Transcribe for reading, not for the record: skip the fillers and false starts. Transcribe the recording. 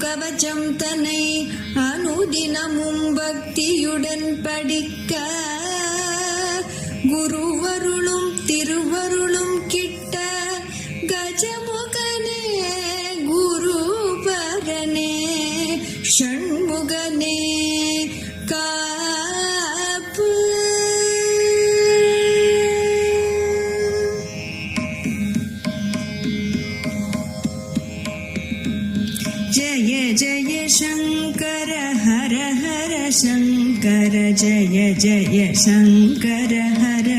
கவச்சம் தன்னை அனுதினமும் பக்தியுடன் படிக்க குருவருளும் திருவருளும் கிட்ட கஜமுகனே குருபரனே ஷண்முகனே காப்பு. ஜய ஜய சங்கர ஹர ஹர சங்கர ஜய ஜய சங்கர ஹர